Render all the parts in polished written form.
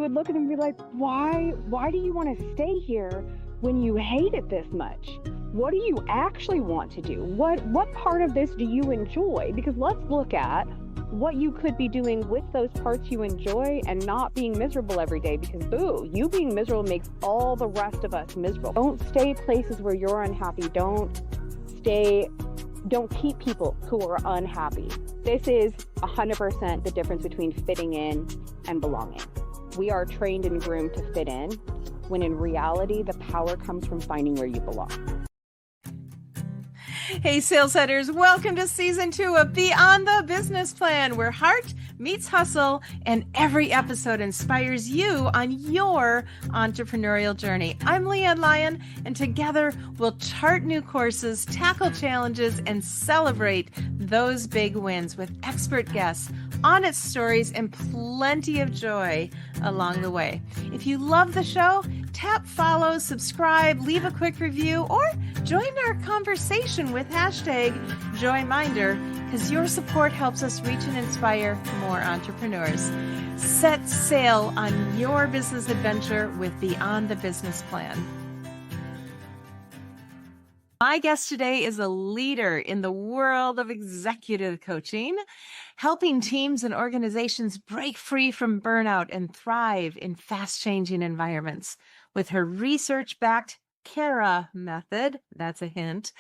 would look at them and be like, why do you want to stay here when you hate it this much? What do you actually want to do? What part of this do you enjoy? Because let's look at what you could be doing with those parts you enjoy and not being miserable every day, because you being miserable makes all the rest of us miserable. Don't stay places where you're unhappy. Don't keep people who are unhappy. This is 100% the difference between fitting in and belonging. We are trained and groomed to fit in, when in reality, the power comes from finding where you belong. Hey, sales hunters, welcome to season 2 of Beyond the Business Plan, where heart meets hustle and every episode inspires you on your entrepreneurial journey. I'm LeAnn Lyon, and together we'll chart new courses, tackle challenges, and celebrate those big wins with expert guests, honest stories, and plenty of joy along the way. If you love the show, tap follow, subscribe, leave a quick review, or join our conversation with hashtag JoyMinder, because your support helps us reach and inspire more entrepreneurs. Set sail on your business adventure with Beyond the Business Plan. My guest today is a leader in the world of executive coaching, helping teams and organizations break free from burnout and thrive in fast-changing environments. With her research-backed CARA Method, that's a hint,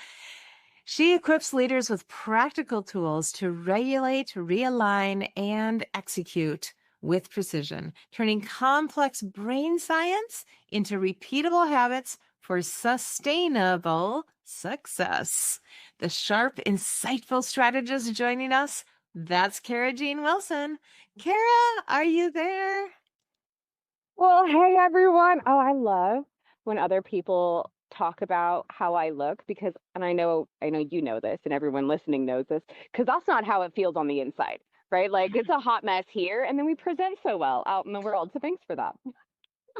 she equips leaders with practical tools to regulate, realign, and execute with precision, turning complex brain science into repeatable habits for sustainable success. The sharp, insightful strategist joining us, that's Cara Jean Wilson. Cara, are you there? Well, hey everyone. Oh, I love when other people talk about how I look, because, and I know you know this, and everyone listening knows this, because that's not how it feels on the inside, right? Like, it's a hot mess here, and then we present so well out in the world. So thanks for that.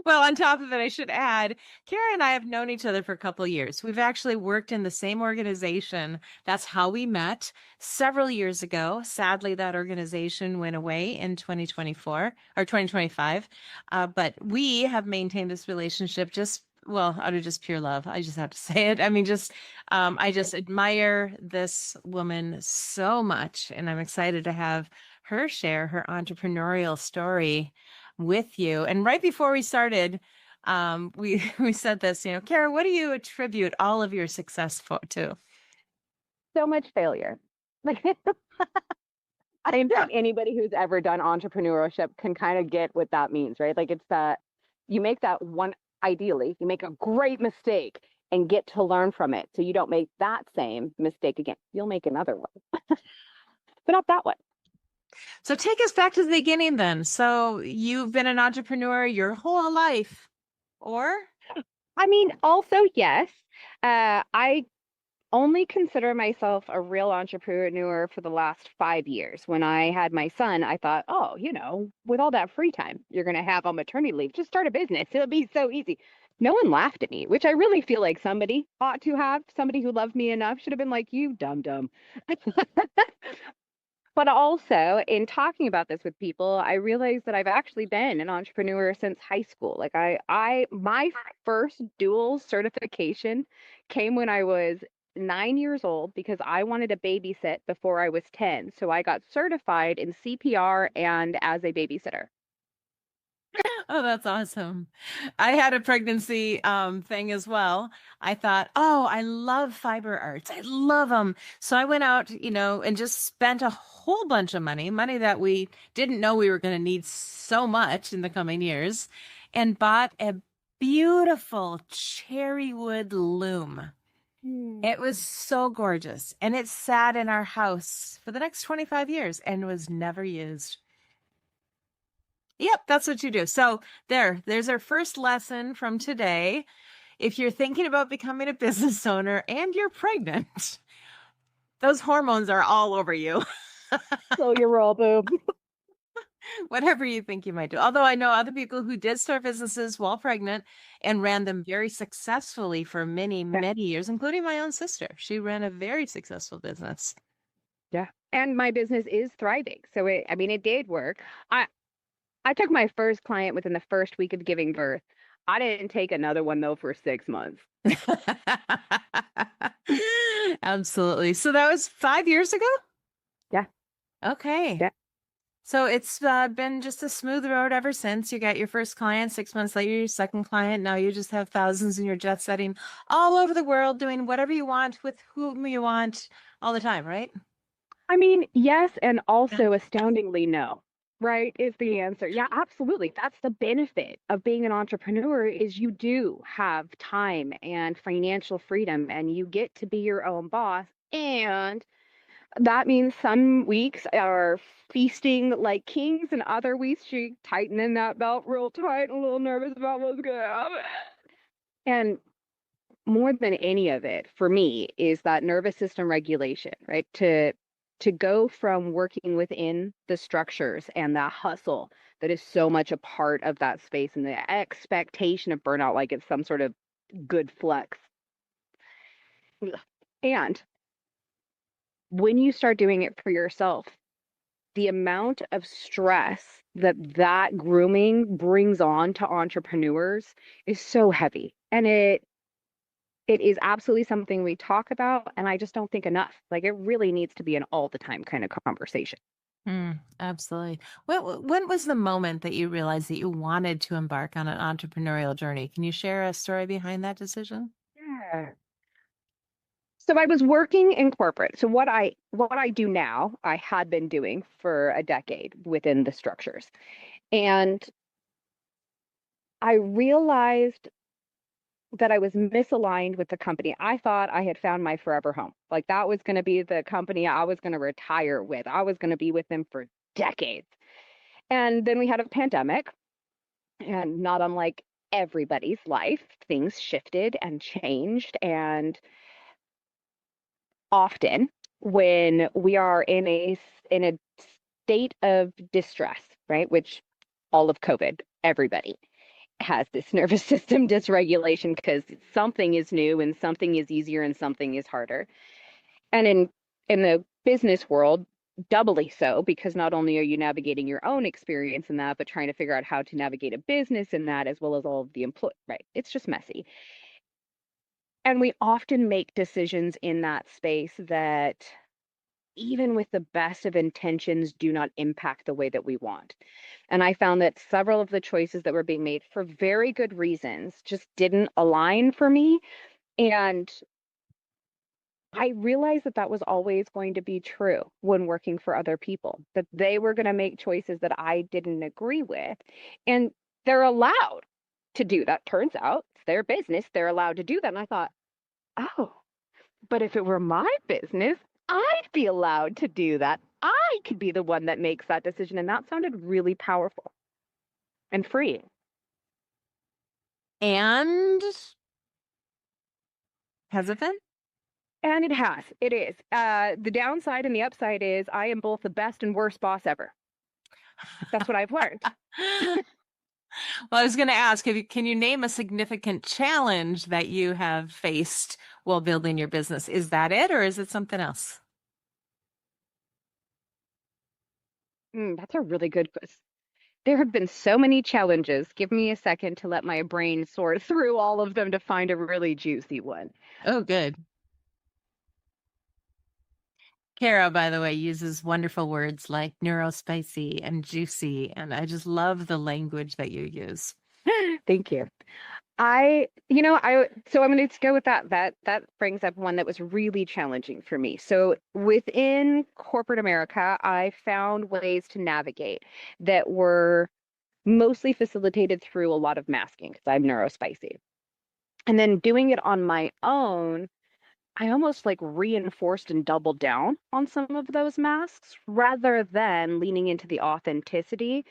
Well, on top of it, I should add, Cara and I have known each other for a couple of years. We've actually worked in the same organization. That's how we met several years ago. Sadly, that organization went away in 2024 or 2025. But we have maintained this relationship out of just pure love. I just have to say it. I mean, I just admire this woman so much, and I'm excited to have her share her entrepreneurial story with you. And right before we started, we said this, Cara, what do you attribute all of your success to? So much failure. Like, I think anybody who's ever done entrepreneurship can kind of get what that means, right? Like, it's that you make that one, ideally, you make a great mistake and get to learn from it. So you don't make that same mistake again. You'll make another one, but not that one. So take us back to the beginning then. So you've been an entrepreneur your whole life, or? I mean, also, yes. I only consider myself a real entrepreneur for the last 5 years. When I had my son, I thought, oh, with all that free time you're going to have on maternity leave, just start a business. It'll be so easy. No one laughed at me, which I really feel like somebody ought to have. Somebody who loved me enough should have been like, you dumb. But also, in talking about this with people, I realized that I've actually been an entrepreneur since high school. Like, my first dual certification came when I was 9 years old, because I wanted to babysit before I was 10. So I got certified in CPR and as a babysitter. Oh, that's awesome. I had a pregnancy thing as well. I thought, oh, I love fiber arts. I love them. So I went out, and just spent a whole bunch of money that we didn't know we were going to need so much in the coming years, and bought a beautiful cherry wood loom. It was so gorgeous. And it sat in our house for the next 25 years and was never used. Yep, that's what you do. So there's our first lesson from today. If you're thinking about becoming a business owner and you're pregnant, those hormones are all over you. Slow your roll, boob. Whatever you think you might do. Although I know other people who did start businesses while pregnant and ran them very successfully for many, many years, including my own sister. She ran a very successful business. Yeah. And my business is thriving. So it did work. I took my first client within the first week of giving birth. I didn't take another one though for 6 months. Absolutely. So that was 5 years ago? Yeah. Okay. Yeah. So it's been just a smooth road ever since. You got your first client, 6 months later, your second client. Now you just have thousands and you're jet setting all over the world, doing whatever you want with whom you want all the time, right? I mean, yes, and Yeah. also astoundingly no, right? Is the answer. Yeah, absolutely. That's the benefit of being an entrepreneur is you do have time and financial freedom and you get to be your own boss. And that means some weeks are feasting like kings and other weeks you tightening that belt real tight and a little nervous about what's gonna happen. And more than any of it for me is that nervous system regulation, right? To go from working within the structures and that hustle that is so much a part of that space and the expectation of burnout like it's some sort of good flex. And when you start doing it for yourself, the amount of stress that that grooming brings on to entrepreneurs is so heavy. And it is absolutely something we talk about, and I just don't think enough. Like it really needs to be an all the time kind of conversation. Absolutely. When was the moment that you realized that you wanted to embark on an entrepreneurial journey? Can you share a story behind that decision? Yeah. So I was working in corporate. So what I do now, I had been doing for a decade within the structures. And I realized that I was misaligned with the company. I thought I had found my forever home. Like that was going to be the company I was going to retire with. I was going to be with them for decades. And then we had a pandemic, and not unlike everybody's life, things shifted and changed. And often when we are in a state of distress, right, which all of COVID, everybody has this nervous system dysregulation because something is new and something is easier and something is harder. And in the business world, doubly so, because not only are you navigating your own experience in that, but trying to figure out how to navigate a business in that as well as all of the employee, right? It's just messy. And we often make decisions in that space that even with the best of intentions do not impact the way that we want. And I found that several of the choices that were being made for very good reasons just didn't align for me. And I realized that that was always going to be true when working for other people, that they were going to make choices that I didn't agree with. And they're allowed to do that. Turns out it's their business. They're allowed to do that. And I thought, oh, but if it were my business, I'd be allowed to do that. I could be the one that makes that decision. And that sounded really powerful and freeing. And has it been? And it has. It is. The downside and the upside is I am both the best and worst boss ever. That's what I've learned. Well, I was going to ask, can you name a significant challenge that you have faced while building your business? Is that it, or is it something else? That's a really good question. There have been so many challenges. Give me a second to let my brain sort through all of them to find a really juicy one. Oh, good. Cara, by the way, uses wonderful words like neurospicy and juicy, and I just love the language that you use. Thank you. So I'm going to go with that. That brings up one that was really challenging for me. So within corporate America, I found ways to navigate that were mostly facilitated through a lot of masking because I'm neurospicy. And then doing it on my own, I almost like reinforced and doubled down on some of those masks rather than leaning into the authenticity.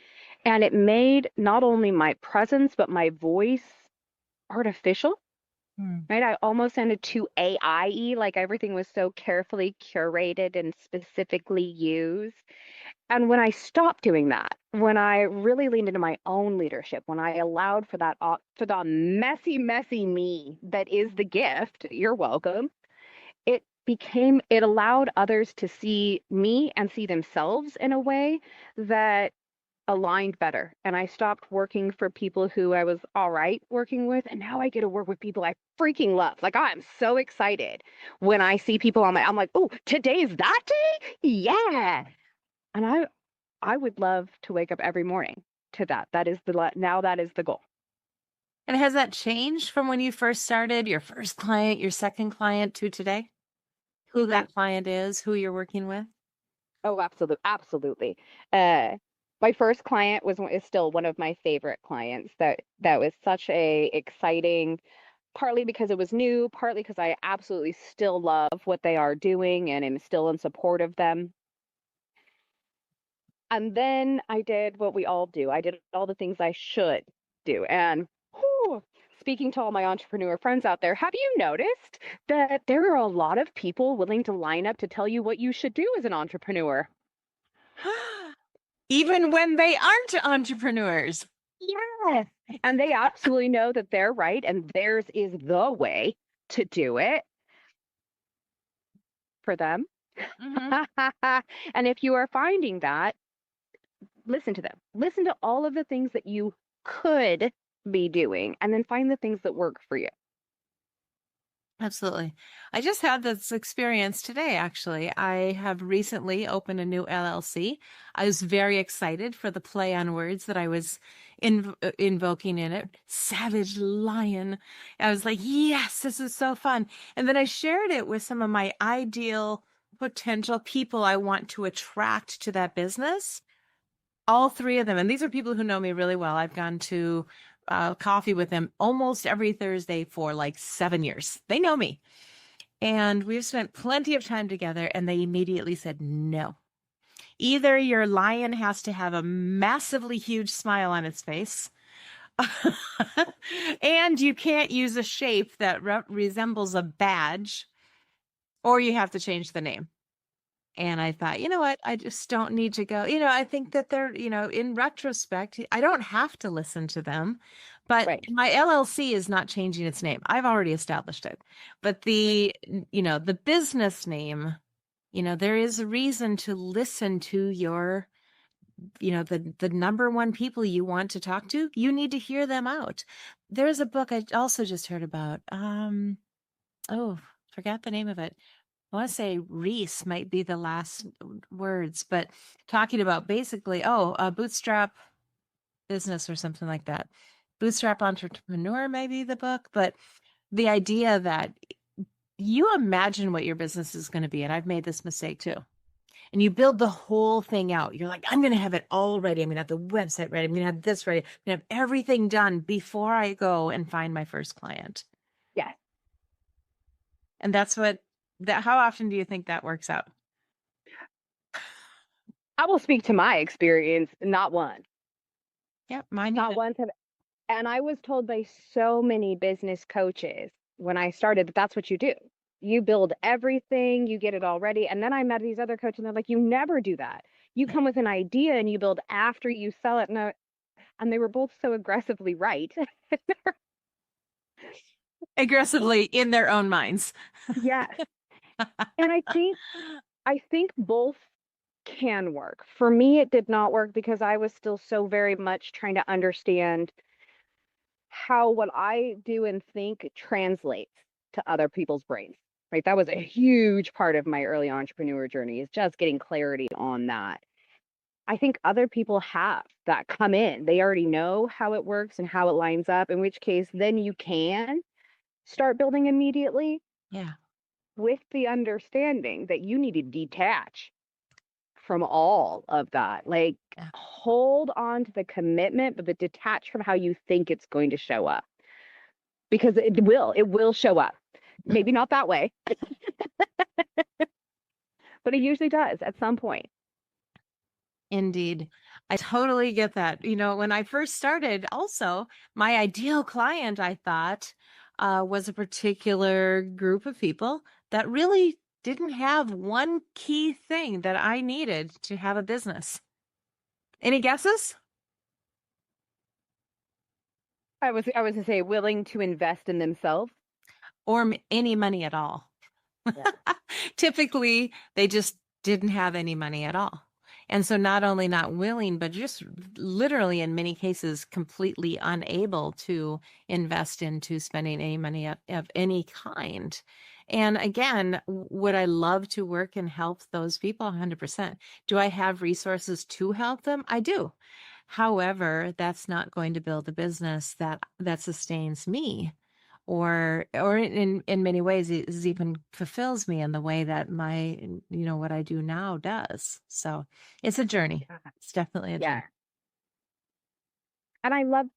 And it made not only my presence, but my voice artificial, Hmm. right? I almost sounded too AI-y, like everything was so carefully curated and specifically used. And when I stopped doing that, when I really leaned into my own leadership, when I allowed for that, for the messy, messy me that is the gift, you're welcome, it allowed others to see me and see themselves in a way that aligned better. And I stopped working for people who I was all right working with. And now I get to work with people I freaking love. Like I'm so excited when I see people I'm like, oh, today's that day? Yeah. And I would love to wake up every morning to that. Now that is the goal. And has that changed from when you first started, your first client, your second client to today? Who that client is, who you're working with? Oh, absolutely, absolutely. My first client is still one of my favorite clients. That was such a exciting, partly because it was new, partly because I absolutely still love what they are doing and am still in support of them. And then I did what we all do. I did all the things I should do. And whew, speaking to all my entrepreneur friends out there, have you noticed that there are a lot of people willing to line up to tell you what you should do as an entrepreneur? Even when they aren't entrepreneurs. Yes. And they absolutely know that they're right and theirs is the way to do it for them. Mhm. And if you are finding that, listen to them. Listen to all of the things that you could be doing and then find the things that work for you. Absolutely. I just had this experience today, actually. I have recently opened a new LLC. I was very excited for the play on words that I was invoking in it. Savage Lion. I was like, yes, this is so fun. And then I shared it with some of my ideal potential people I want to attract to that business. All three of them. And these are people who know me really well. I've gone to coffee with them almost every Thursday for like 7 years. They know me. And we've spent plenty of time together. And they immediately said, no. Either your lion has to have a massively huge smile on its face, and you can't use a shape that resembles a badge, or you have to change the name. And I thought, you know what? I just don't need to go. I think that they're, in retrospect, I don't have to listen to them. But Right. my LLC is not changing its name. I've already established it. But the business name, there is a reason to listen to your, the number one people you want to talk to. You need to hear them out. There's a book I also just heard about. Forgot the name of it. I want to say Reese might be the last words, but talking about basically, a bootstrap business or something like that. Bootstrap Entrepreneur may be the book, but the idea that you imagine what your business is going to be, and I've made this mistake too. And you build the whole thing out. You're like, I'm going to have it all ready. I'm going to have the website ready. I'm going to have this ready. I'm going to have everything done before I go and find my first client. Yeah. And how often do you think that works out? I will speak to my experience, not one. Yep, mine Not either. once have, and I was told by so many business coaches when I started that that's what you do. You build everything, you get it all ready. And then I met these other coaches and they're like, you never do that. You come with an idea and you build after you sell it. And they were both so aggressively right. Aggressively in their own minds. Yes. And I think both can work. For me, it did not work because I was still so very much trying to understand how what I do and think translates to other people's brains. Right. That was a huge part of my early entrepreneur journey is just getting clarity on that. I think other people have that come in. They already know how it works and how it lines up, in which case then you can start building immediately Yeah. with the understanding that you need to detach from all of that. Like Yeah. hold on to the commitment, but detach from how you think it's going to show up. Because it will show up. Maybe not that way, but it usually does at some point. Indeed. I totally get that. When I first started, also, my ideal client, I thought, was a particular group of people that really didn't have one key thing that I needed to have a business. Any guesses? I was gonna say willing to invest in themselves. Or any money at all. Yeah. Typically, they just didn't have any money at all. And so not only not willing, but just literally in many cases completely unable to invest into spending any money of any kind. And again, would I love to work and help those people? 100%. Do I have resources to help them? I do. However, that's not going to build a business that sustains me, or in many ways it even fulfills me in the way that my what I do now does. So it's a journey. It's definitely a Yeah. journey. And I love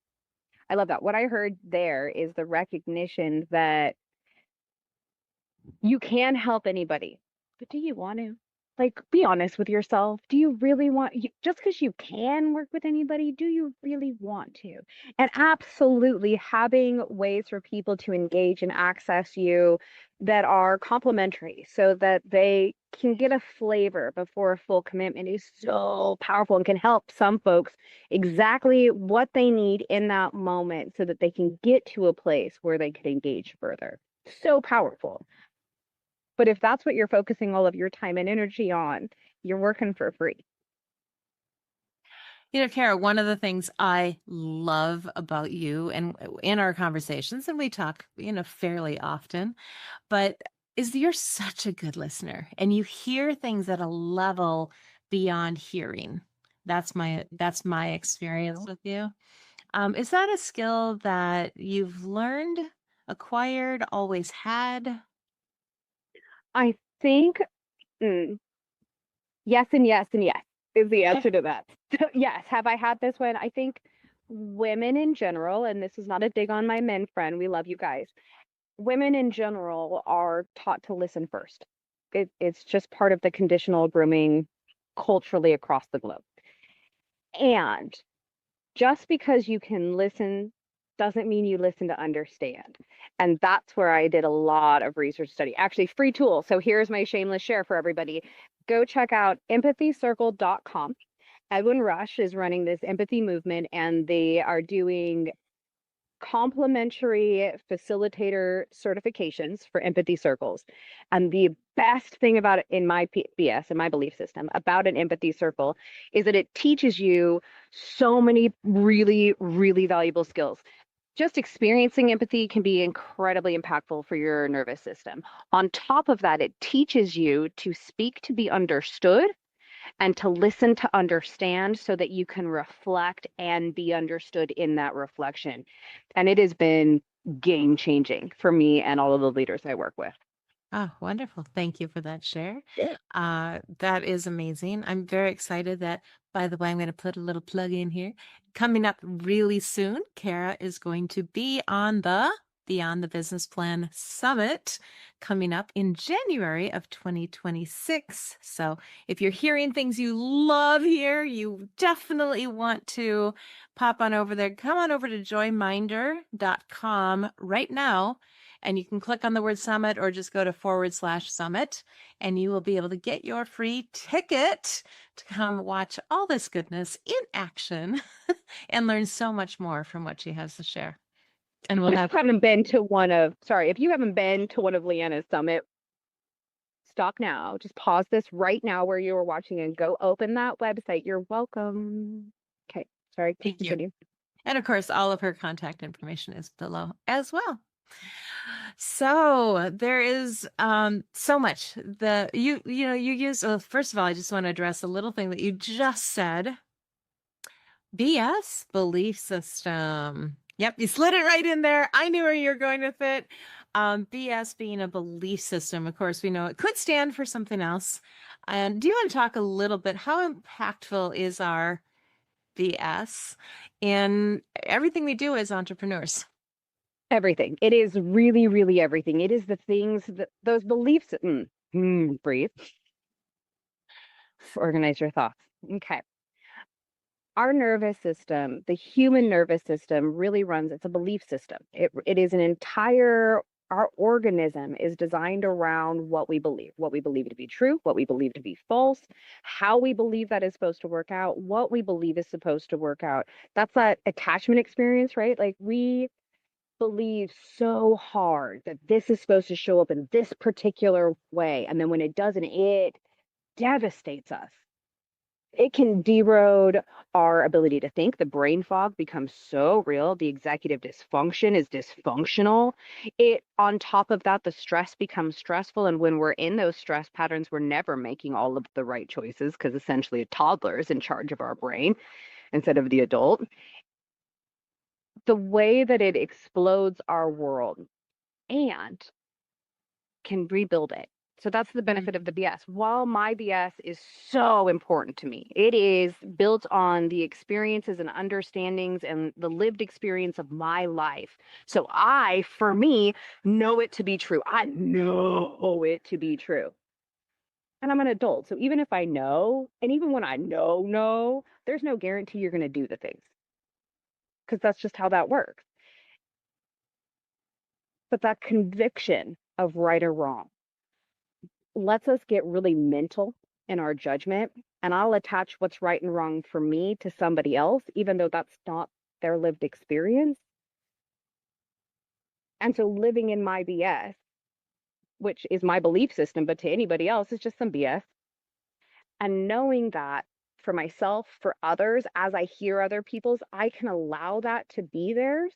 that. What I heard there is the recognition that you can help anybody, but do you want to? Like, be honest with yourself. Do you really want just because you can work with anybody, do you really want to? And absolutely having ways for people to engage and access you that are complementary so that they can get a flavor before a full commitment is so powerful and can help some folks exactly what they need in that moment so that they can get to a place where they can engage further. So powerful. But if that's what you're focusing all of your time and energy on, you're working for free. Cara, one of the things I love about you and in our conversations, and we talk, fairly often, but is you're such a good listener and you hear things at a level beyond hearing. That's my experience with you. Is that a skill that you've learned, acquired, always had? I think mm, yes and yes and yes is the answer to that. Yes, have I had this one? I think women in general, and this is not a dig on my men friend, we love you guys. Women in general are taught to listen first. It's just part of the conditional grooming culturally across the globe. And just because you can listen doesn't mean you listen to understand. And that's where I did a lot of research study. Actually, free tool. So here's my shameless share for everybody. Go check out empathyscircle.com. Edwin Rush is running this empathy movement, and they are doing complimentary facilitator certifications for empathy circles. And the best thing about it in my BS, in my belief system, about an empathy circle is that it teaches you so many really, really valuable skills. Just experiencing empathy can be incredibly impactful for your nervous system. On top of that, it teaches you to speak to be understood and to listen to understand so that you can reflect and be understood in that reflection. And it has been game changing for me and all of the leaders I work with. Oh, wonderful. Thank you for that share. Yeah. That is amazing. I'm very excited that, by the way, I'm going to put a little plug in here. Coming up really soon, Cara is going to be on the Beyond the Business Plan Summit coming up in January of 2026. So if you're hearing things you love here, you definitely want to pop on over there. Come on over to joyminder.com right now. And you can click on the word summit or just go to /summit, and you will be able to get your free ticket to come watch all this goodness in action and learn so much more from what she has to share. And we'll have. If you haven't been to one of, sorry, if you haven't been to one of Leanna's summit, stop now. Just pause this right now where you are watching and go open that website. You're welcome. Okay, sorry. Thank you. Continue. And of course, all of her contact information is below as well. So there is so much. You use, first of all, I just want to address a little thing that you just said. BS, belief system. Yep, you slid it right in there. I knew where you're going with it. BS being a belief system. Of course, we know it could stand for something else. And do you want to talk a little bit, how impactful is our BS in everything we do as entrepreneurs? Everything. It is really, really everything. It is the things that those beliefs. Breathe. Organize your thoughts. Okay. Our nervous system, the human nervous system, really runs, it's a belief system. It is an entire, our organism is designed around what we believe to be true, what we believe to be false, how we believe that is supposed to work out, what we believe is supposed to work out. That's that attachment experience, right? Like we believe so hard that this is supposed to show up in this particular way. And then when it doesn't, it devastates us. It can derode our ability to think. The brain fog becomes so real. The executive dysfunction is dysfunctional. It, on top of that, the stress becomes stressful. And when we're in those stress patterns, we're never making all of the right choices because essentially a toddler is in charge of our brain instead of the adult. The way that it explodes our world and can rebuild it. So that's the benefit of the BS. While my BS is so important to me, it is built on the experiences and understandings and the lived experience of my life. So I, for me, know it to be true. I know it to be true. And I'm an adult. So even if I know, and even when I know, there's no guarantee you're going to do the things because that's just how that works. But that conviction of right or wrong lets us get really mental in our judgment. And I'll attach what's right and wrong for me to somebody else, even though that's not their lived experience. And so living in my BS, which is my belief system, but to anybody else, is just some BS. And knowing that for myself, for others, as I hear other people's, I can allow that to be theirs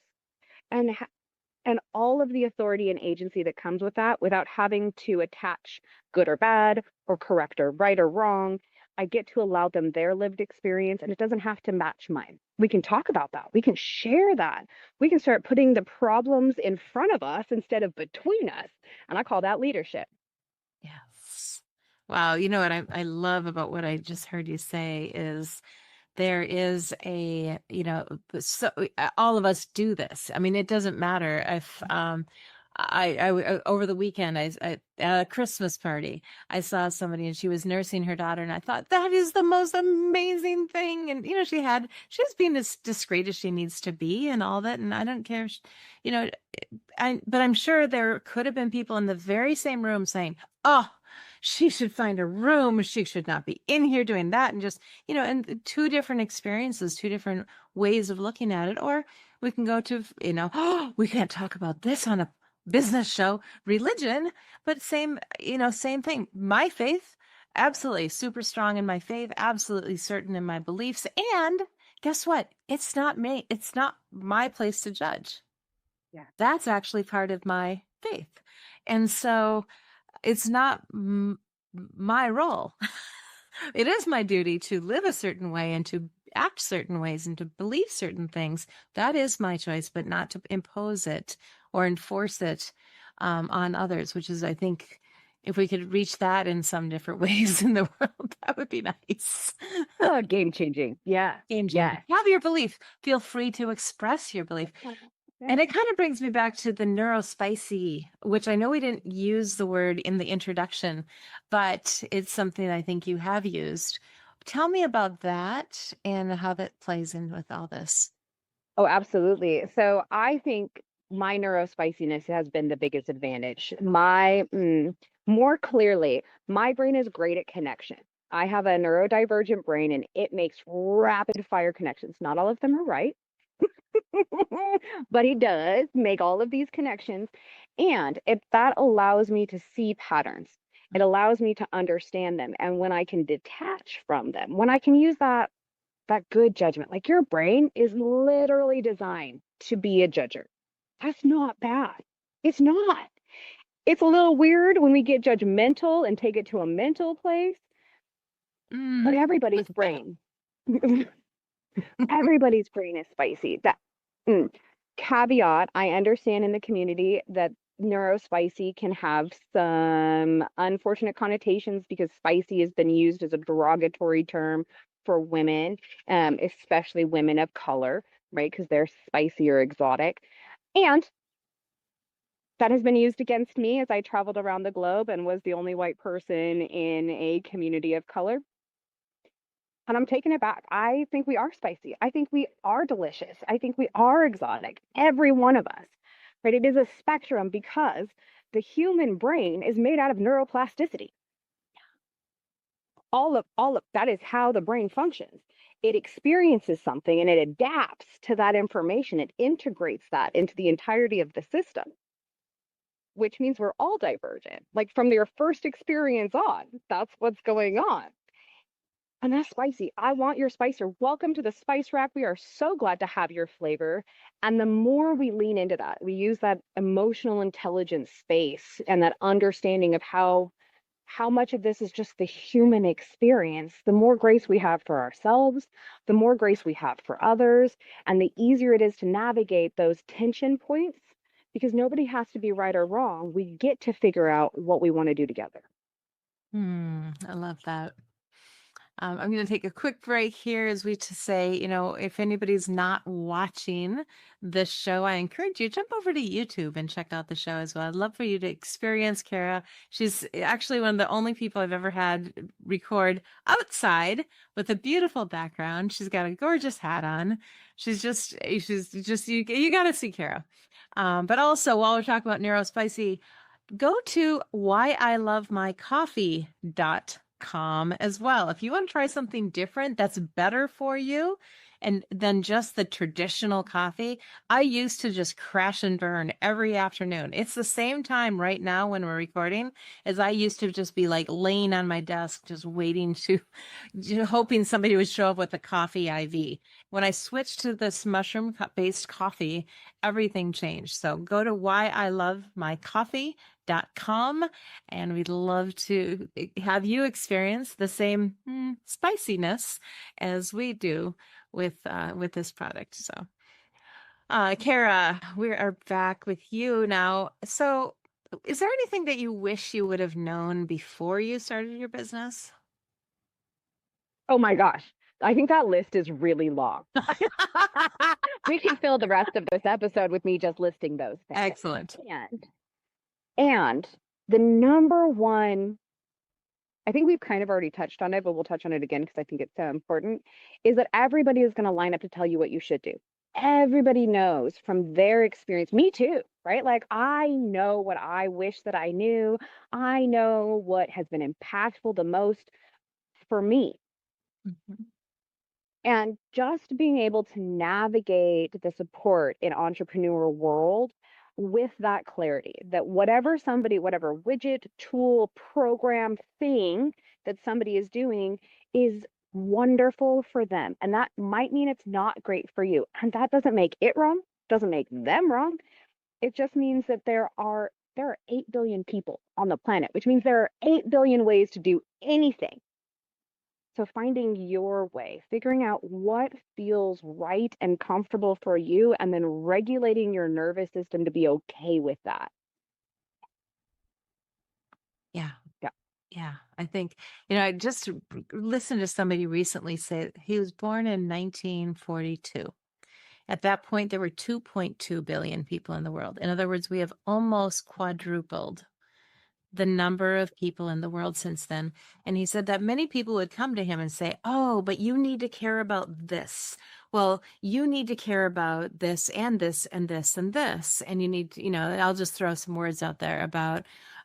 and and all of the authority and agency that comes with that without having to attach good or bad or correct or right or wrong. I get to allow them their lived experience and it doesn't have to match mine. We can talk about that. We can share that. We can start putting the problems in front of us instead of between us. And I call that leadership. Yes. Wow. You know what I love about what I just heard you say is there is a, so all of us do this. I mean, it doesn't matter if, over the weekend, I at a Christmas party, I saw somebody and she was nursing her daughter, and I thought that is the most amazing thing. And she was being as discreet as she needs to be, and all that. And I don't care, you know, but I'm sure there could have been people in the very same room saying, "Oh, she should find a room. She should not be in here doing that." And just, and two different experiences, two different ways of looking at it. Or we can go to, oh, we can't talk about this on a business show, religion, but same thing. My faith, absolutely super strong in my faith, absolutely certain in my beliefs. And guess what? It's not me. It's not my place to judge. Yeah. That's actually part of my faith. And so it's not my role. It is my duty to live a certain way and to act certain ways and to believe certain things. That is my choice, but not to impose it or enforce it on others, which is, I think, if we could reach that in some different ways in the world, that would be nice. Oh, game changing. Yeah. Game changer. Yeah. Have your belief. Feel free to express your belief. And it kind of brings me back to the Neurospicy, which I know we didn't use the word in the introduction, but it's something I think you have used. Tell me about that and how that plays in with all this. Oh, absolutely. So I think my neurospiciness has been the biggest advantage. More clearly, my brain is great at connection. I have a neurodivergent brain and it makes rapid fire connections. Not all of them are right, but he does make all of these connections. And that allows me to see patterns. It allows me to understand them. And when I can detach from them, when I can use that good judgment, like your brain is literally designed to be a judger. That's not bad. It's not. It's a little weird when we get judgmental and take it to a mental place, but everybody's brain. Everybody's brain is spicy. Caveat, I understand in the community that neurospicy can have some unfortunate connotations because spicy has been used as a derogatory term for women, especially women of color, right? Because they're spicy or exotic. And that has been used against me as I traveled around the globe and was the only white person in a community of color. And I'm taking it back. I think we are spicy. I think we are delicious. I think we are exotic. Every one of us, right? It is a spectrum because the human brain is made out of neuroplasticity. All of that is how the brain functions. It experiences something and it adapts to that information. It integrates that into the entirety of the system, which means we're all divergent. Like from their first experience on, that's what's going on. And that's spicy. I want your spicer. Welcome to the spice rack. We are so glad to have your flavor. And the more we lean into that, we use that emotional intelligence space and that understanding of how much of this is just the human experience, the more grace we have for ourselves, the more grace we have for others, and the easier it is to navigate those tension points because nobody has to be right or wrong. We get to figure out what we want to do together. I love that. I'm going to take a quick break here as we to say, if anybody's not watching this show, I encourage you jump over to YouTube and check out the show as well. I'd love for you to experience Cara. She's actually one of the only people I've ever had record outside with a beautiful background. She's got a gorgeous hat on. She's just you got to see Cara. But also, while we're talking about Neurospicy, go to whyilovemycoffee.com as well. If you want to try something different that's better for you and than just the traditional coffee, I used to just crash and burn every afternoon. It's the same time right now when we're recording as I used to just be like laying on my desk, just waiting hoping somebody would show up with a coffee IV. When I switched to this mushroom-based coffee, everything changed. So go to whyilovemycoffee.com, and we'd love to have you experience the same spiciness as we do with this product. So, Cara, we are back with you now. So, is there anything that you wish you would have known before you started your business? Oh my gosh. I think that list is really long. We can fill the rest of this episode with me just listing those things. Excellent. And the number one, I think we've kind of already touched on it, but we'll touch on it again because I think it's so important, is that everybody is going to line up to tell you what you should do. Everybody knows from their experience, me too, right? Like I know what I wish that I knew. I know what has been impactful the most for me. Mm-hmm. And just being able to navigate the support in entrepreneurial world with that clarity that whatever widget, tool, program, thing that somebody is doing is wonderful for them. And that might mean it's not great for you. And that doesn't make it wrong, doesn't make them wrong. It just means that there are 8 billion people on the planet, which means there are 8 billion ways to do anything. So finding your way, figuring out what feels right and comfortable for you, and then regulating your nervous system to be okay with that. Yeah. Yeah. Yeah. I think, I just listened to somebody recently say he was born in 1942. At that point, there were 2.2 billion people in the world. In other words, we have almost quadrupled the number of people in the world since then. And he said that many people would come to him and say, oh, but you need to care about this. Well, you need to care about this and this and this and this. And you need to, I'll just throw some words out there about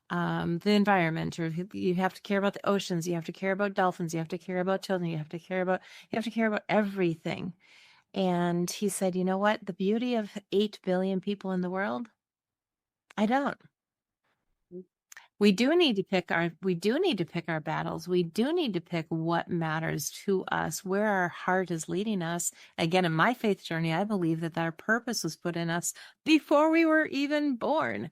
the environment, or you have to care about the oceans. You have to care about dolphins. You have to care about children. You have to care about everything. And he said, you know what? The beauty of 8 billion people in the world, I don't. We do need to pick our battles. We do need to pick what matters to us, where our heart is leading us. Again, in my faith journey, I believe that our purpose was put in us before we were even born.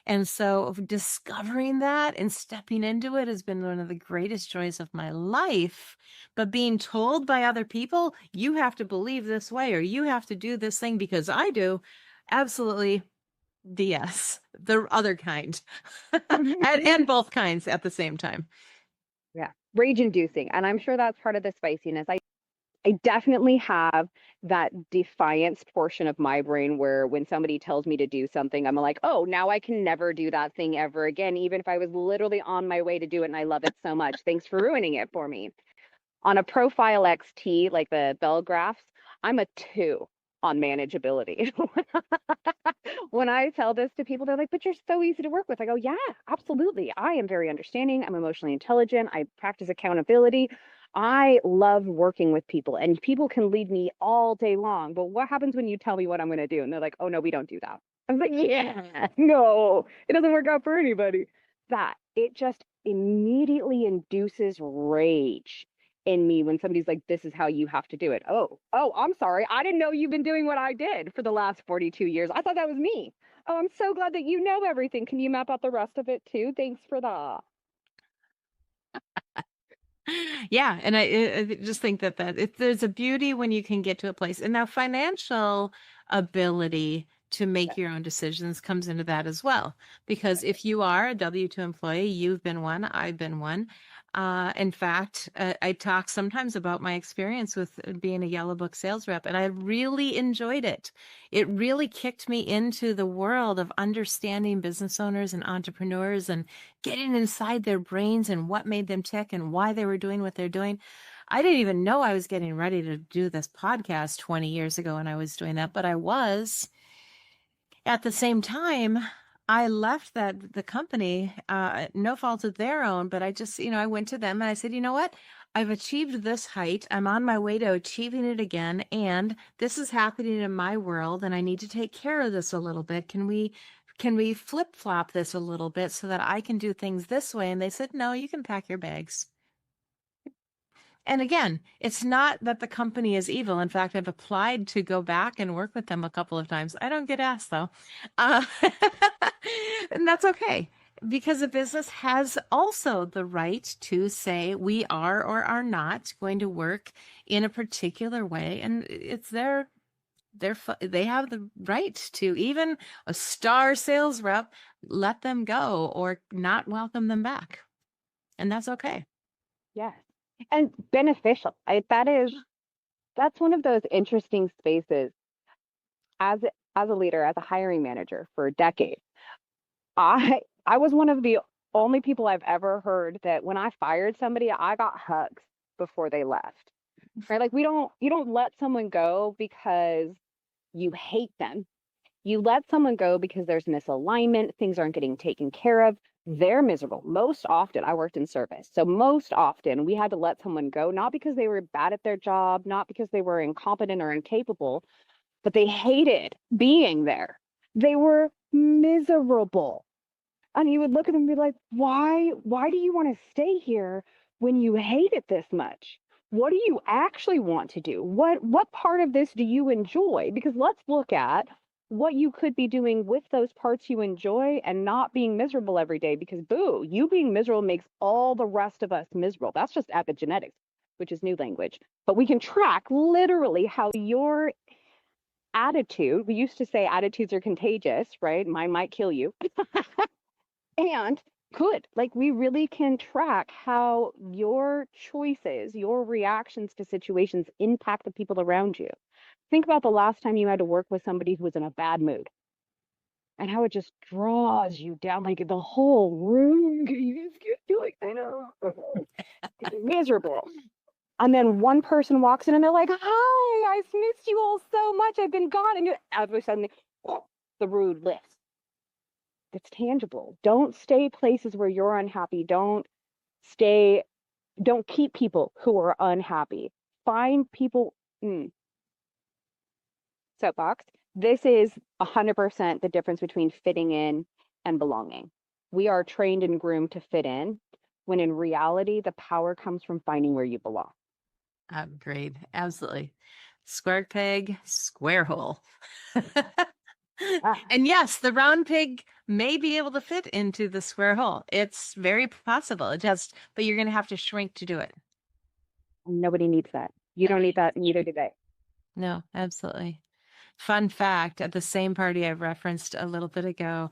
And so discovering that and stepping into it has been one of the greatest joys of my life. But being told by other people, you have to believe this way, or you have to do this thing because I do, absolutely. Yes, the other kind, and both kinds at the same time. Yeah, rage inducing. And I'm sure that's part of the spiciness. I definitely have that defiance portion of my brain where when somebody tells me to do something, I'm like, oh, now I can never do that thing ever again, even if I was literally on my way to do it and I love it so much. Thanks for ruining it for me. On a Profile XT, like the Bell graphs, I'm a 2 on manageability. When I tell this to people, they're like, but you're so easy to work with. I go, yeah, absolutely. I am very understanding. I'm emotionally intelligent. I practice accountability. I love working with people, and people can lead me all day long. But what happens when you tell me what I'm going to do? And they're like, oh, no, we don't do that. I was like, yeah, no, it doesn't work out for anybody. That it just immediately induces rage. in me when somebody's like, this is how you have to do it. Oh, I'm sorry. I didn't know you've been doing what I did for the last 42 years. I thought that was me. Oh, I'm so glad that you know everything. Can you map out the rest of it too? Thanks for that. Yeah, and I just think that there's a beauty when you can get to a place, and now financial ability to make your own decisions comes into that as well. Because if you are a W-2 employee, you've been one, I've been one. In fact, I talk sometimes about my experience with being a Yellow Book sales rep, and I really enjoyed it. It really kicked me into the world of understanding business owners and entrepreneurs and getting inside their brains and what made them tick and why they were doing what they're doing. I didn't even know I was getting ready to do this podcast 20 years ago when I was doing that, but I was. At the same time, I left the company, no fault of their own, but I just, I went to them and I said, you know what? I've achieved this height. I'm on my way to achieving it again. And this is happening in my world. And I need to take care of this a little bit. Can we flip flop this a little bit so that I can do things this way? And they said, no, you can pack your bags. And again, it's not that the company is evil. In fact, I've applied to go back and work with them a couple of times. I don't get asked though. Uh, and that's okay because a business has also the right to say we are or are not going to work in a particular way. And it's they have the right to, even a star sales rep, let them go or not welcome them back. And that's okay. Yes. And beneficial. That's one of those interesting spaces as as a leader, as a hiring manager for decades. I was one of the only people I've ever heard that when I fired somebody, I got hugs before they left. Right? Like you don't let someone go because you hate them. You let someone go because there's misalignment, things aren't getting taken care of. They're miserable. Most often, I worked in service. So most often we had to let someone go, not because they were bad at their job, not because they were incompetent or incapable, but they hated being there. They were miserable. And you would look at them and be like, why do you want to stay here when you hate it this much? What do you actually want to do? What part of this do you enjoy? Because let's look at what you could be doing with those parts you enjoy and not being miserable every day, because boo, you being miserable makes all the rest of us miserable. That's just epigenetics, which is new language. But we can track literally how your attitude, we used to say attitudes are contagious, right? Mine might kill you. And could, like, we really can track how your choices, your reactions to situations impact the people around you. Think about the last time you had to work with somebody who was in a bad mood and how it just draws you down, like the whole room. You just get like, I know, miserable. And then one person walks in and they're like, hi, I've missed you all so much. I've been gone. And you, all of a sudden, the mood lifts. It's tangible. Don't stay places where you're unhappy. Don't keep people who are unhappy. Find people. Soapbox. This is 100% the difference between fitting in and belonging. We are trained and groomed to fit in, when in reality, the power comes from finding where you belong. Great. Absolutely. Square peg, square hole. And yes, the round pig may be able to fit into the square hole. It's very possible. But you're going to have to shrink to do it. Nobody needs that. You don't need that, neither do they. No, absolutely. Fun fact, at the same party I referenced a little bit ago,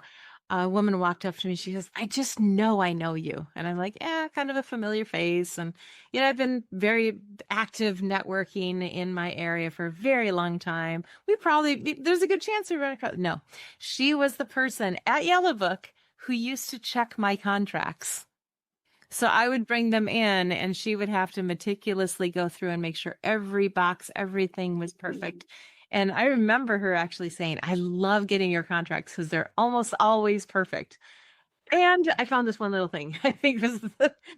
a woman walked up to me. She goes, I just know I know you. And I'm like, yeah, kind of a familiar face. And, I've been very active networking in my area for a very long time. There's a good chance we run across. No, she was the person at Yellow Book who used to check my contracts. So I would bring them in and she would have to meticulously go through and make sure every box, everything was perfect. And I remember her actually saying, I love getting your contracts because they're almost always perfect. And I found this one little thing, I think was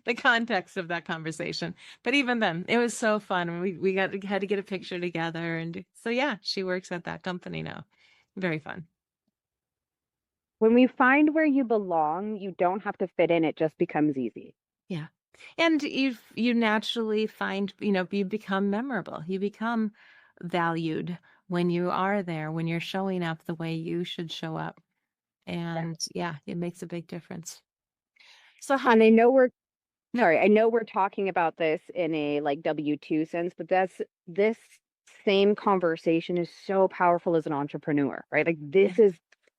the context of that conversation. But even then, it was so fun. We had to get a picture together. And so, yeah, she works at that company now. Very fun. When we find where you belong, you don't have to fit in. It just becomes easy. Yeah. And you naturally find, you become memorable. You become valued when you are there, when you're showing up the way you should show up. And yeah, it makes a big difference. So how And no, I know we're talking about this in a like W-2 sense, but this same conversation is so powerful as an entrepreneur, right? Like yeah, this is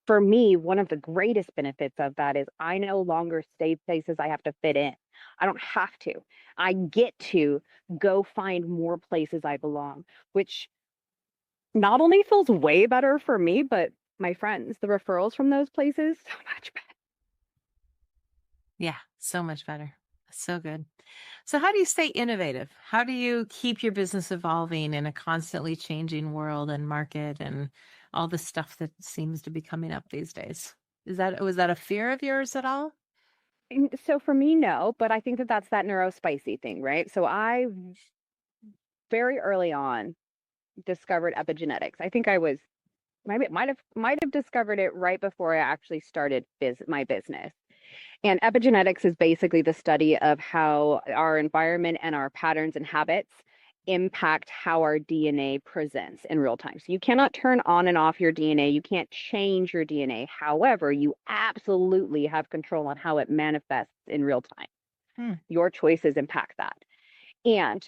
for me one of the greatest benefits of that is I no longer stay places I have to fit in. I don't have to. I get to go find more places I belong, which not only feels way better for me, but my friends, the referrals from those places, so much better. yeah, so much better. So good. So how do you stay innovative? How do you keep your business evolving in a constantly changing world and market and all the stuff that seems to be coming up these days? Was that a fear of yours at all? And so for me, no, but I think that that's that neurospicy thing, right? So I very early on discovered epigenetics. I think I was might have discovered it right before I actually started my business. And epigenetics is basically the study of how our environment and our patterns and habits impact how our DNA presents in real time. So you cannot turn on and off your DNA. You can't change your DNA. However, you absolutely have control on how it manifests in real time. Hmm. Your choices impact that. And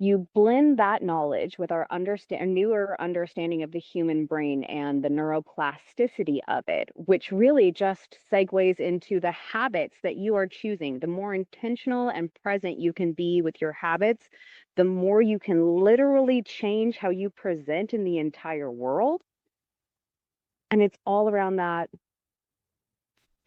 you blend that knowledge with our newer understanding of the human brain and the neuroplasticity of it, which really just segues into the habits that you are choosing. The more intentional and present you can be with your habits, the more you can literally change how you present in the entire world. And it's all around that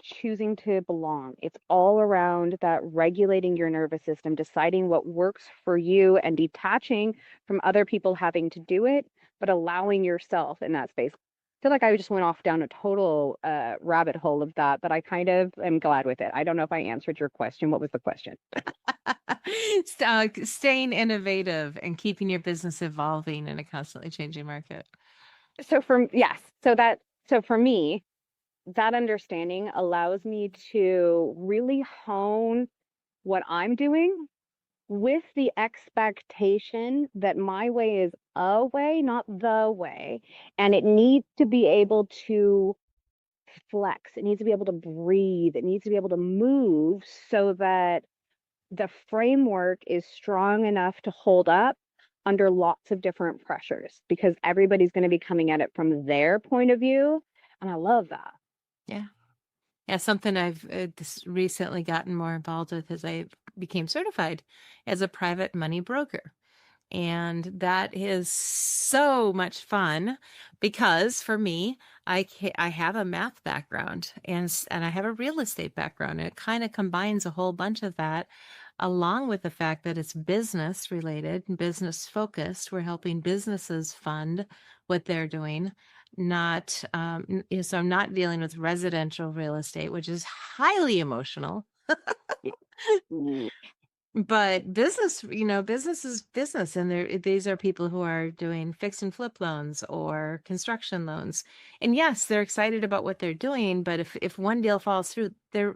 choosing to belong. It's all around that regulating your nervous system, deciding what works for you and detaching from other people having to do it, but allowing yourself in that space. I feel like I just went off down a total rabbit hole of that, but I kind of am glad with it. I don't know if I answered your question. What was the question? Staying innovative and keeping your business evolving in a constantly changing market. So for me, that understanding allows me to really hone what I'm doing with the expectation that my way is a way, not the way. And it needs to be able to flex, it needs to be able to breathe, it needs to be able to move so that the framework is strong enough to hold up under lots of different pressures because everybody's going to be coming at it from their point of view. And I love that. Yeah. Yeah, something I've just recently gotten more involved with as I became certified as a private money broker. And that is so much fun because for me, I have a math background and I have a real estate background. And it kind of combines a whole bunch of that along with the fact that it's business related and business focused. We're helping businesses fund what they're doing. Not so I'm not dealing with residential real estate, which is highly emotional. Mm. But business is business, and these are people who are doing fix and flip loans or construction loans. And yes, they're excited about what they're doing, but if one deal falls through, they're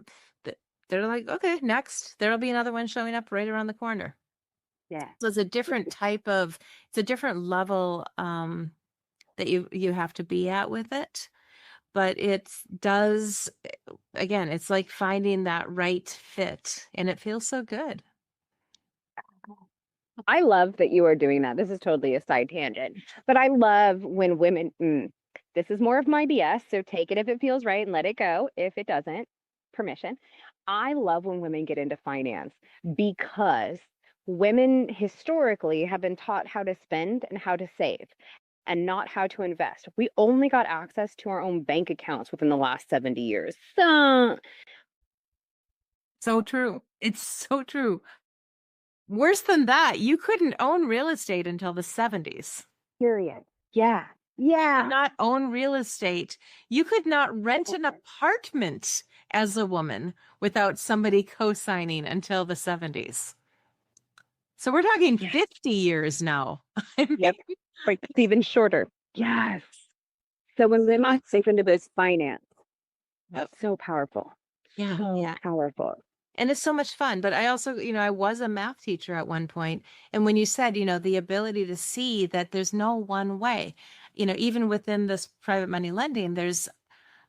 like, okay, next, there'll be another one showing up right around the corner. Yeah. So it's a different it's a different level that you have to be at with it. But it does, again, it's like finding that right fit, and it feels so good. I love that you are doing that. This is totally a side tangent, but I love when this is more of my BS, so take it if it feels right and let it go. If it doesn't, permission. I love when women get into finance because women historically have been taught how to spend and how to save and not how to invest. We only got access to our own bank accounts within the last 70 years. So, So true. It's so true. Worse than that, you couldn't own real estate until the 70s. period. Yeah. Yeah. Not own real estate. You could not rent an apartment as a woman without somebody co-signing until the 70s. So we're talking Yes. 50 years now. I mean, Yep. Like it's even shorter. Yes. So when women safe into this finance, Yep. so powerful. Yeah. So Yeah. powerful. And it's so much fun. But I also, I was a math teacher at one point. And when you said, the ability to see that there's no one way, even within this private money lending, there's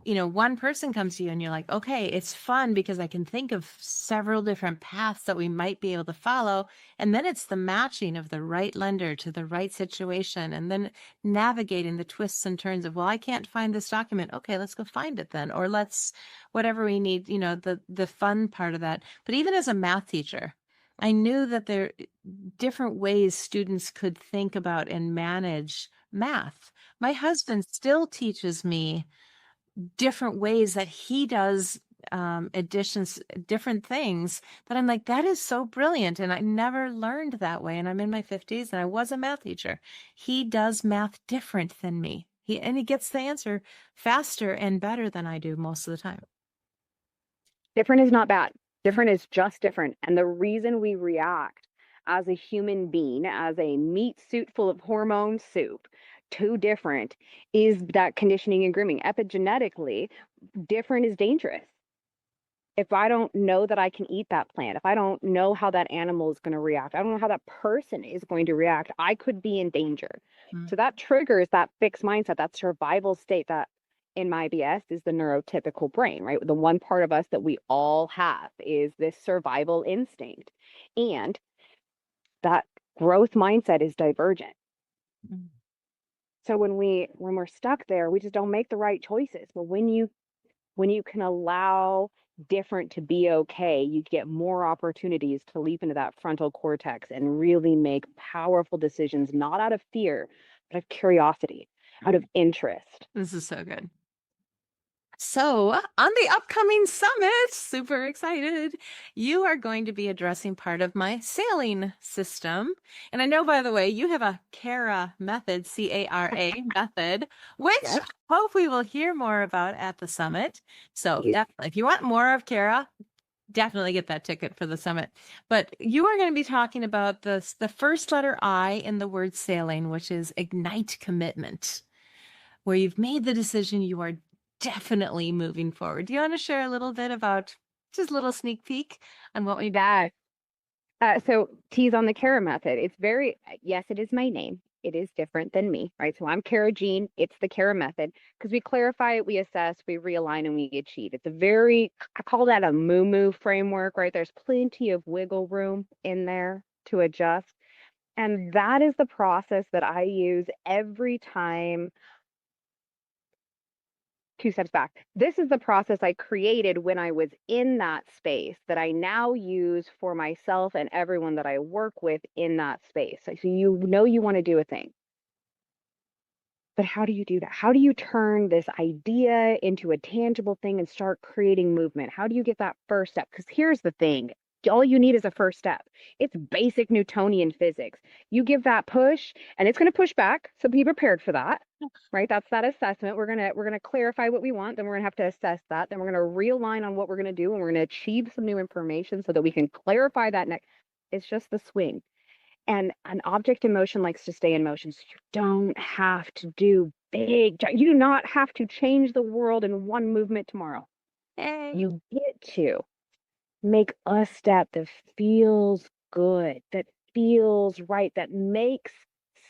one person comes to you and you're like, okay, it's fun because I can think of several different paths that we might be able to follow. And then it's the matching of the right lender to the right situation and then navigating the twists and turns of, well, I can't find this document. Okay, let's go find it then. Or let's, whatever we need, the fun part of that. But even as a math teacher, I knew that there are different ways students could think about and manage math. My husband still teaches me different ways that he does additions, different things that I'm like, that is so brilliant. And I never learned that way. And I'm in my 50s and I was a math teacher. He does math different than me. He gets the answer faster and better than I do most of the time. Different is not bad. Different is just different. And the reason we react as a human being, as a meat suit full of hormone soup, to different is that conditioning and grooming. Epigenetically, different is dangerous. If I don't know that I can eat that plant, if I don't know how that animal is going to react, I don't know how that person is going to react, I could be in danger. So that triggers that fixed mindset, that survival state that in my BS is the neurotypical brain, right? The one part of us that we all have is this survival instinct. And that growth mindset is divergent. So when we're stuck there, we just don't make the right choices. But when you can allow different to be okay, you get more opportunities to leap into that frontal cortex and really make powerful decisions, not out of fear, but of curiosity, out of interest. This is so good. So, on the upcoming summit, super excited, you are going to be addressing part of my sailing system. And I know, by the way, you have a CARA method, CARA method, which I hope we will hear more about at the summit. So, definitely, if you want more of CARA, definitely get that ticket for the summit. But you are going to be talking about the first letter I in the word sailing, which is ignite commitment, where you've made the decision, you are definitely moving forward. Do you want to share a little bit about just a little sneak peek on what we did? So tease on the CARA method. It's very, yes, it is my name. It is different than me, right? So I'm Cara Jean. It's the CARA method because we clarify, we assess, we realign, and we achieve. It's a very, I call that a moo framework, right? There's plenty of wiggle room in there to adjust. And that is the process that I use every time. Two steps back. This is the process I created when I was in that space that I now use for myself and everyone that I work with in that space. So you want to do a thing. But how do you do that? How do you turn this idea into a tangible thing and start creating movement? How do you get that first step? Because here's the thing. All you need is a first step. It's basic Newtonian physics. You give that push and it's going to push back. So be prepared for that, right? That's that assessment. We're going to clarify what we want. Then we're going to have to assess that. Then we're going to realign on what we're going to do. And we're going to achieve some new information so that we can clarify that next. It's just the swing. And an object in motion likes to stay in motion. So you don't have to do big, you do not have to change the world in one movement tomorrow. Hey. You get to make a step that feels good, that feels right, that makes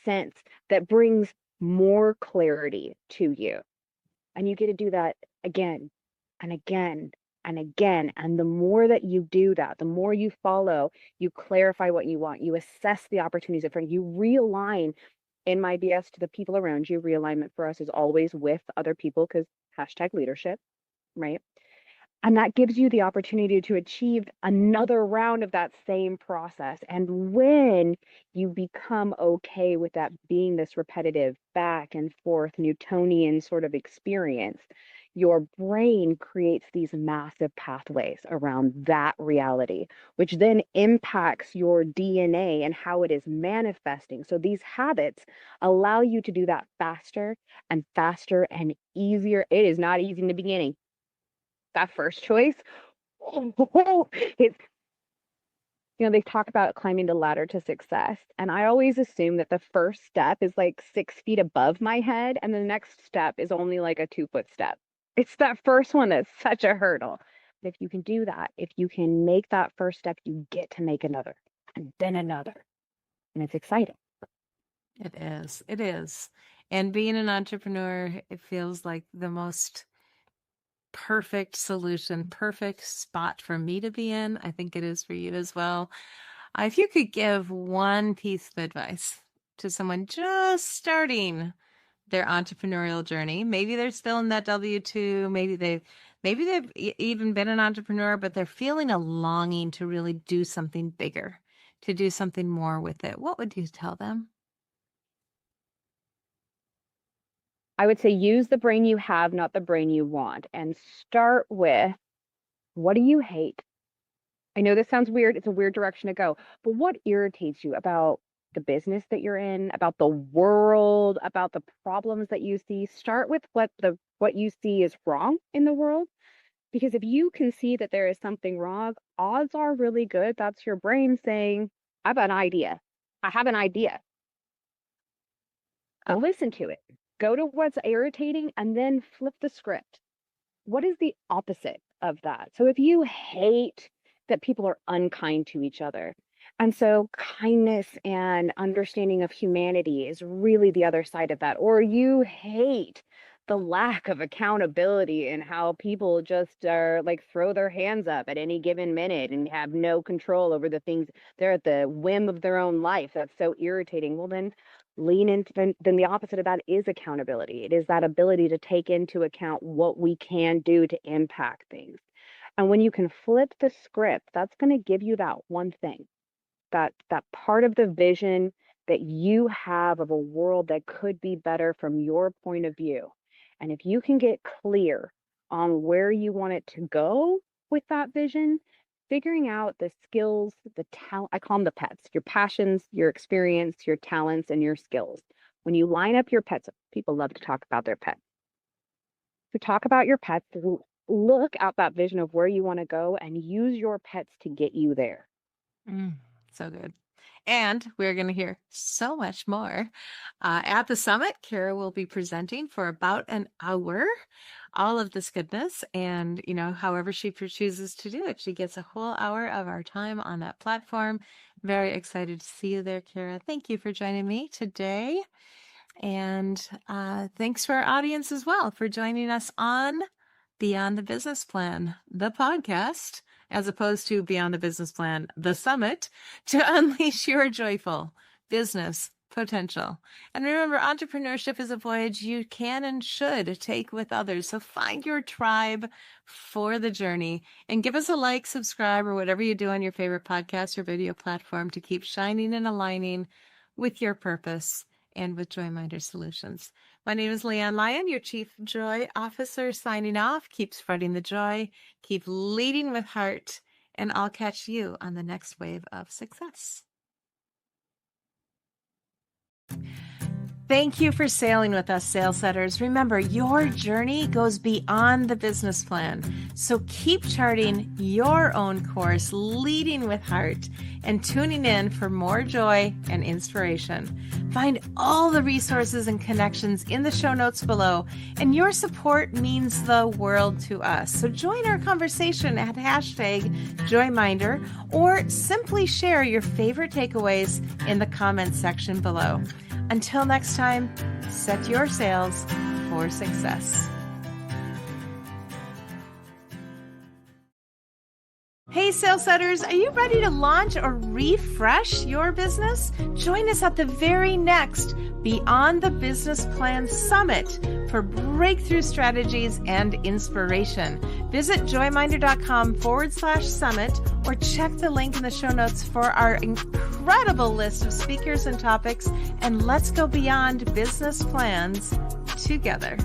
sense, that brings more clarity to you. And you get to do that again and again and again. And the more that you do that, the more you follow, you clarify what you want, you assess the opportunities in front of you, realign. In my BS to the people around you, realignment for us is always with other people because #leadership, right? And that gives you the opportunity to achieve another round of that same process. And when you become okay with that being this repetitive back and forth Newtonian sort of experience, your brain creates these massive pathways around that reality, which then impacts your DNA and how it is manifesting. So these habits allow you to do that faster and faster and easier. It is not easy in the beginning. That first choice, it's, they talk about climbing the ladder to success. And I always assume that the first step is like 6 feet above my head. And the next step is only like a 2-foot step. It's that first one that's such a hurdle. if you can do that, if you can make that first step, you get to make another and then another. And it's exciting. It is. It is. And being an entrepreneur, it feels like the most perfect solution, perfect spot for me to be in. I think it is for you as well. If you could give one piece of advice to someone just starting their entrepreneurial journey, maybe they're still in that W-2, maybe they've even been an entrepreneur, but they're feeling a longing to really do something bigger, to do something more with it. What would you tell them? I would say use the brain you have, not the brain you want, and start with, what do you hate? I know this sounds weird. It's a weird direction to go, but what irritates you about the business that you're in, about the world, about the problems that you see? Start with what you see is wrong in the world, because if you can see that there is something wrong, odds are really good that's your brain saying, I have an idea. I have an idea. I'll listen to it. Go to what's irritating and then flip the script. What is the opposite of that? So if you hate that people are unkind to each other, and so kindness and understanding of humanity is really the other side of that, or you hate the lack of accountability and how people just are like throw their hands up at any given minute and have no control over the things, they're at the whim of their own life. That's so irritating. Well, then lean into, then the opposite of that is accountability. It is that ability to take into account what we can do to impact things. And when you can flip the script, that's going to give you that one thing, that part of the vision that you have of a world that could be better from your point of view. And if you can get clear on where you want it to go with that vision, figuring out the skills, the talent, I call them the pets, your passions, your experience, your talents, and your skills. When you line up your pets, people love to talk about their pets. So talk about your pets, look at that vision of where you want to go and use your pets to get you there. So good. And we're going to hear so much more at the summit. Cara will be presenting for about an hour, all of this goodness. And, however she chooses to do it, she gets a whole hour of our time on that platform. Very excited to see you there, Cara. Thank you for joining me today. And thanks for our audience as well for joining us on Beyond the Business Plan, the podcast, as opposed to Beyond the Business Plan, the summit, to unleash your joyful business potential. And remember, entrepreneurship is a voyage you can and should take with others. So find your tribe for the journey and give us a like, subscribe, or whatever you do on your favorite podcast or video platform to keep shining and aligning with your purpose and with Joyminder Solutions. My name is LeAnn Lyon, your Chief Joy Officer, signing off. Keep spreading the joy, keep leading with heart, and I'll catch you on the next wave of success. Thank you for sailing with us, Sail Setters. Remember, your journey goes beyond the business plan. So keep charting your own course, leading with heart, and tuning in for more joy and inspiration. Find all the resources and connections in the show notes below, and your support means the world to us. So join our conversation at #Joyminder, or simply share your favorite takeaways in the comments section below. Until next time, set your sails for success. Hey, Sail Setters, are you ready to launch or refresh your business? Join us at the very next Beyond the Business Plan Summit for breakthrough strategies and inspiration. Visit joyminder.com/summit or check the link in the show notes for our incredible list of speakers and topics, and let's go beyond business plans together.